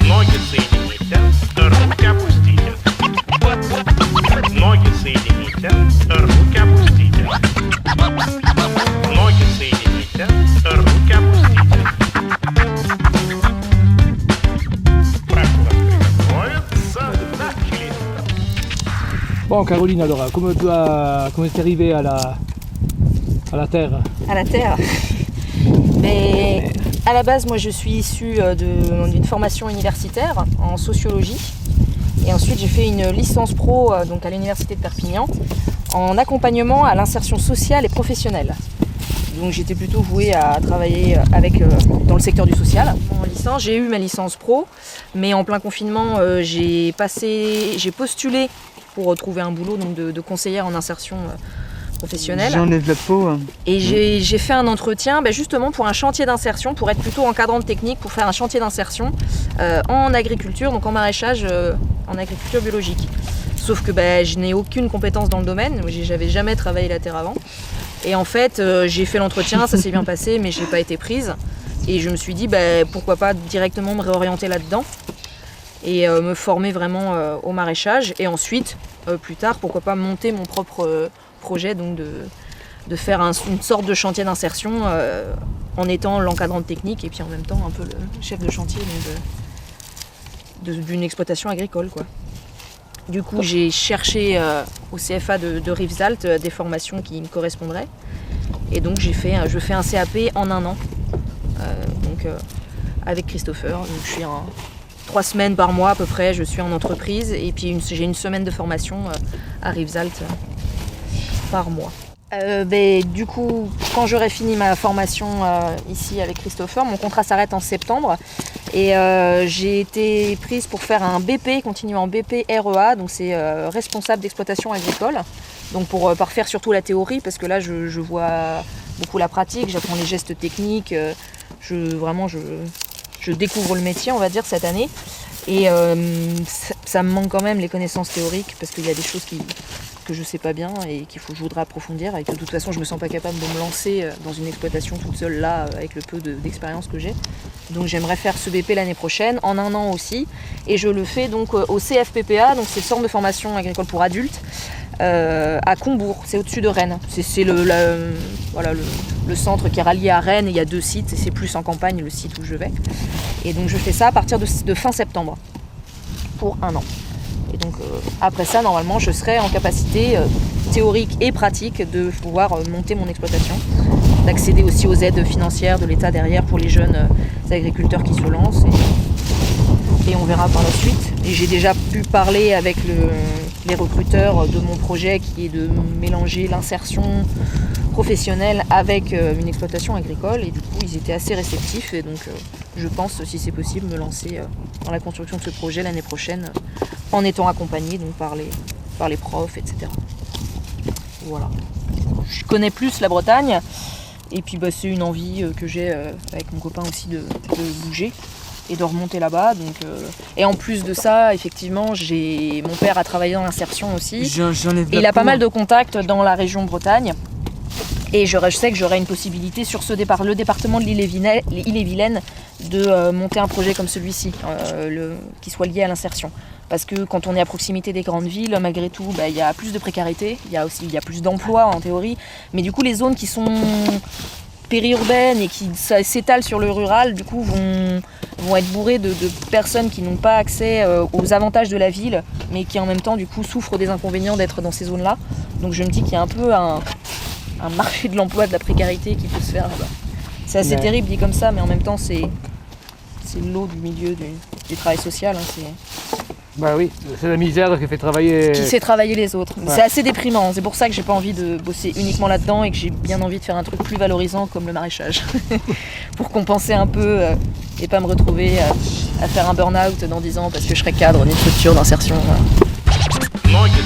Ноги соедините, руки опустите. Ноги соедините, руки опустите. Ноги соедините, руки опустите. Прошу вас приготовиться. Начали. Bon, Caroline, alors, comment tu es arrivée à la Terre? À la Terre. Mais à la base, moi, je suis issue d'une formation universitaire en sociologie. Et ensuite, j'ai fait une licence pro donc à l'université de Perpignan en accompagnement à l'insertion sociale et professionnelle. Donc j'étais plutôt vouée à travailler dans le secteur du social. En licence, j'ai eu ma licence pro, mais en plein confinement, j'ai postulé pour trouver un boulot donc de conseillère en insertion professionnelle. J'enlève la peau. Et j'ai fait un entretien justement pour un chantier d'insertion, pour être plutôt encadrante technique, pour faire un chantier d'insertion en agriculture, donc en maraîchage, en agriculture biologique. Sauf que je n'ai aucune compétence dans le domaine, j'avais jamais travaillé la terre avant. Et en fait, j'ai fait l'entretien, ça s'est bien passé, mais j'ai pas été prise. Et je me suis dit, pourquoi pas directement me réorienter là-dedans et me former vraiment au maraîchage. Et ensuite, plus tard, pourquoi pas monter mon propre projet, donc de faire une sorte de chantier d'insertion en étant l'encadrante technique et puis en même temps un peu le chef de chantier d'une exploitation agricole, quoi. Du coup, j'ai cherché au CFA de Rivesaltes des formations qui me correspondraient. Et donc, je fais un CAP en 1 an, avec Christopher. Donc, je suis 3 semaines par mois à peu près, je suis en entreprise. Et puis, j'ai une semaine de formation à Rivesaltes par mois. Du coup, quand j'aurai fini ma formation ici avec Christopher, mon contrat s'arrête en septembre. Et j'ai été prise pour faire un BP, continuer en BP REA, donc c'est responsable d'exploitation agricole. Donc pour parfaire surtout la théorie, parce que là je vois beaucoup la pratique, j'apprends les gestes techniques, je découvre le métier, on va dire, cette année. Et ça me manque quand même les connaissances théoriques, parce qu'il y a des choses que je sais pas bien et que je voudrais approfondir, et que de toute façon je me sens pas capable de me lancer dans une exploitation toute seule là, avec le peu d'expérience que j'ai. Donc j'aimerais faire ce BP l'année prochaine, en 1 an aussi, et je le fais donc au CFPPA, donc c'est le centre de formation agricole pour adultes, à Combourg, c'est au-dessus de Rennes. C'est le centre qui est rallié à Rennes, et il y a 2 sites, et c'est plus en campagne le site où je vais. Et donc je fais ça à partir de fin septembre, pour 1 an. Et donc après ça, normalement, je serai en capacité théorique et pratique de pouvoir monter mon exploitation, d'accéder aussi aux aides financières de l'État derrière pour les jeunes agriculteurs qui se lancent. Et on verra par la suite. Et j'ai déjà pu parler avec les recruteurs de mon projet, qui est de mélanger l'insertion professionnelle avec une exploitation agricole. Et du coup, ils étaient assez réceptifs. Et donc, je pense, si c'est possible, me lancer dans la construction de ce projet l'année prochaine, en étant accompagnée donc, par les profs, etc. Voilà. Je connais plus la Bretagne. Et puis, c'est une envie que j'ai avec mon copain aussi de bouger et de remonter là-bas. Donc, et en plus de ça, effectivement, mon père a travaillé dans l'insertion aussi. Et il a pas mal de contacts dans la région Bretagne. Et je sais que j'aurai une possibilité sur le département de l'Ille-et-Vilaine de monter un projet comme celui-ci, qui soit lié à l'insertion. Parce que quand on est à proximité des grandes villes, malgré tout, il y a plus de précarité, il y a plus d'emplois en théorie. Mais du coup, les zones qui sont périurbaines et qui s'étalent sur le rural, du coup, vont être bourrées de personnes qui n'ont pas accès aux avantages de la ville, mais qui en même temps, du coup, souffrent des inconvénients d'être dans ces zones-là. Donc je me dis qu'il y a un peu un marché de l'emploi, de la précarité qui peut se faire là-bas. C'est assez terrible dit comme ça, mais en même temps, c'est l'eau du milieu du travail social. Oui, c'est la misère qui fait travailler... Qui fait travailler les autres. Ouais. C'est assez déprimant, c'est pour ça que j'ai pas envie de bosser uniquement là-dedans et que j'ai bien envie de faire un truc plus valorisant comme le maraîchage. Pour compenser un peu et pas me retrouver à faire un burn-out dans 10 ans parce que je serai cadre d'une structure d'insertion. Ноги